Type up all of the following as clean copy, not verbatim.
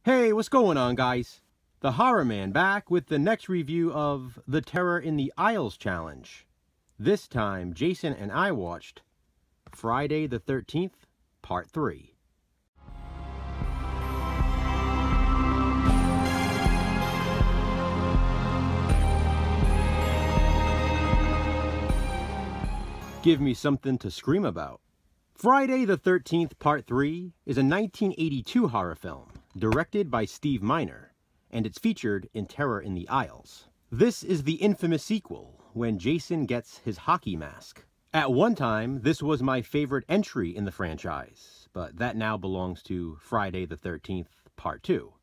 Hey, what's going on, guys? The Horror Man back with the next review of the Terror in the Aisles challenge. This time, Jason and I watched Friday the 13th, Part 3. Give me something to scream about. Friday the 13th, Part 3 is a 1982 horror film directed by Steve Miner, and it's featured in Terror in the Aisles. This is the infamous sequel when Jason gets his hockey mask. At one time, this was my favorite entry in the franchise, but that now belongs to Friday the 13th, Part 2,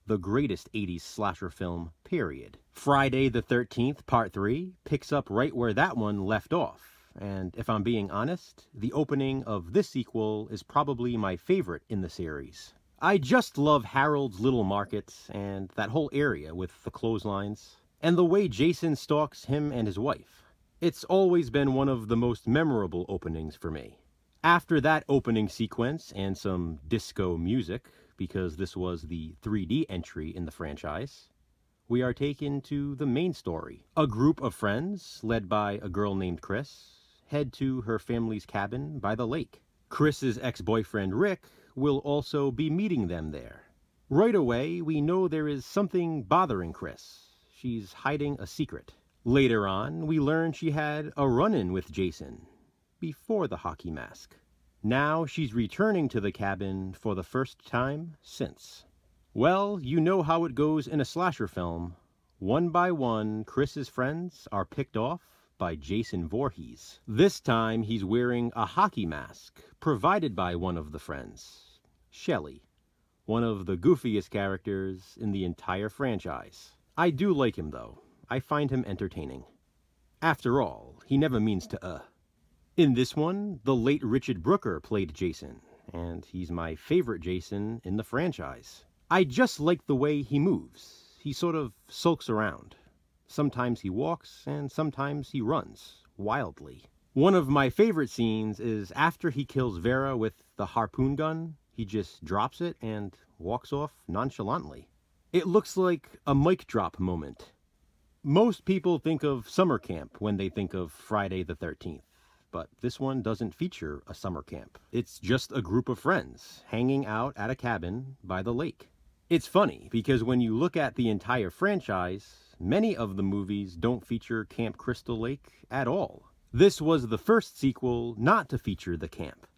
the greatest 80s slasher film, period. Friday the 13th, Part 3 picks up right where that one left off. And if I'm being honest, the opening of this sequel is probably my favorite in the series. I just love Harold's little markets and that whole area with the clotheslines, and the way Jason stalks him and his wife. It's always been one of the most memorable openings for me. After that opening sequence and some disco music, because this was the 3D entry in the franchise, we are taken to the main story. A group of friends, led by a girl named Chris, head to her family's cabin by the lake. Chris's ex-boyfriend Rick will also be meeting them there. Right away, we know there is something bothering Chris. She's hiding a secret. Later on, we learn she had a run-in with Jason before the hockey mask. Now she's returning to the cabin for the first time since. Well, you know how it goes in a slasher film. One by one, Chris's friends are picked off by Jason Voorhees. This time he's wearing a hockey mask provided by one of the friends, Shelly, one of the goofiest characters in the entire franchise. I do like him though. I find him entertaining. After all, he never means to In this one, the late Richard Brooker played Jason, and he's my favorite Jason in the franchise. I just like the way he moves. He sort of sulks around. Sometimes he walks, and sometimes he runs, wildly. One of my favorite scenes is after he kills Vera with the harpoon gun, he just drops it and walks off nonchalantly. It looks like a mic drop moment. Most people think of summer camp when they think of Friday the 13th, but this one doesn't feature a summer camp. It's just a group of friends hanging out at a cabin by the lake. It's funny, because when you look at the entire franchise, many of the movies don't feature Camp Crystal Lake at all. This was the first sequel not to feature the camp.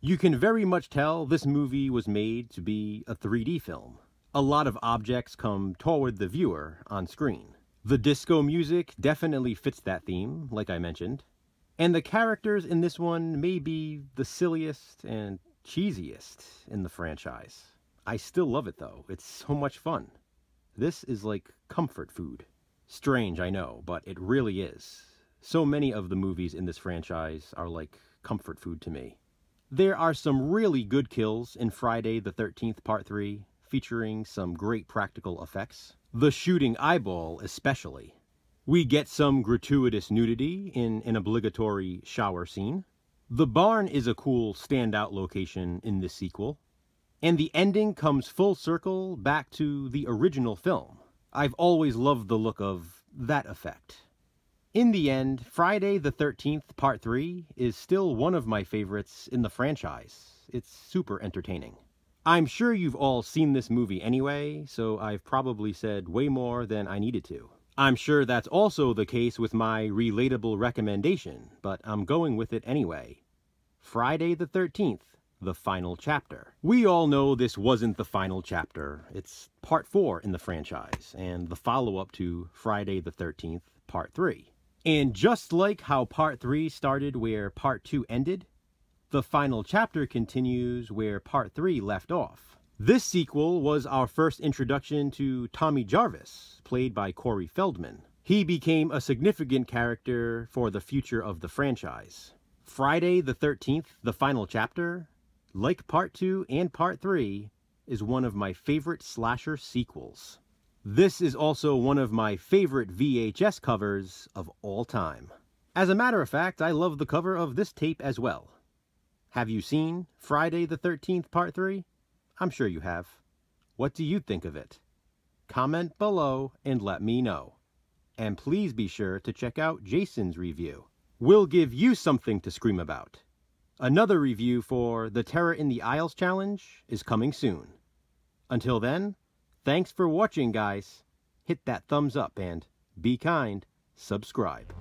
You can very much tell this movie was made to be a 3D film. A lot of objects come toward the viewer on screen. The disco music definitely fits that theme, like I mentioned. And the characters in this one may be the silliest and cheesiest in the franchise. I still love it though. It's so much fun. This is like comfort food. Strange, I know, but it really is. So many of the movies in this franchise are like comfort food to me. There are some really good kills in Friday the 13th Part 3, featuring some great practical effects. The shooting eyeball especially. We get some gratuitous nudity in an obligatory shower scene. The barn is a cool standout location in this sequel. And the ending comes full circle back to the original film. I've always loved the look of that effect. In the end, Friday the 13th Part 3 is still one of my favorites in the franchise. It's super entertaining. I'm sure you've all seen this movie anyway, so I've probably said way more than I needed to. I'm sure that's also the case with my relatable recommendation, but I'm going with it anyway. Friday the 13th. The final chapter. We all know this wasn't the final chapter. It's Part 4 in the franchise, and the follow-up to Friday the 13th, Part 3. And just like how Part 3 started where Part 2 ended, the final chapter continues where Part 3 left off. This sequel was our first introduction to Tommy Jarvis, played by Corey Feldman. He became a significant character for the future of the franchise. Friday the 13th, the final chapter, like Part 2 and Part 3, is one of my favorite slasher sequels. This is also one of my favorite VHS covers of all time. As a matter of fact, I love the cover of this tape as well. Have you seen Friday the 13th Part 3? I'm sure you have. What do you think of it? Comment below and let me know. And please be sure to check out Jason's review. We'll give you something to scream about. Another review for the Terror in the Aisles challenge is coming soon. Until then, thanks for watching, guys. Hit that thumbs up and, be kind, subscribe.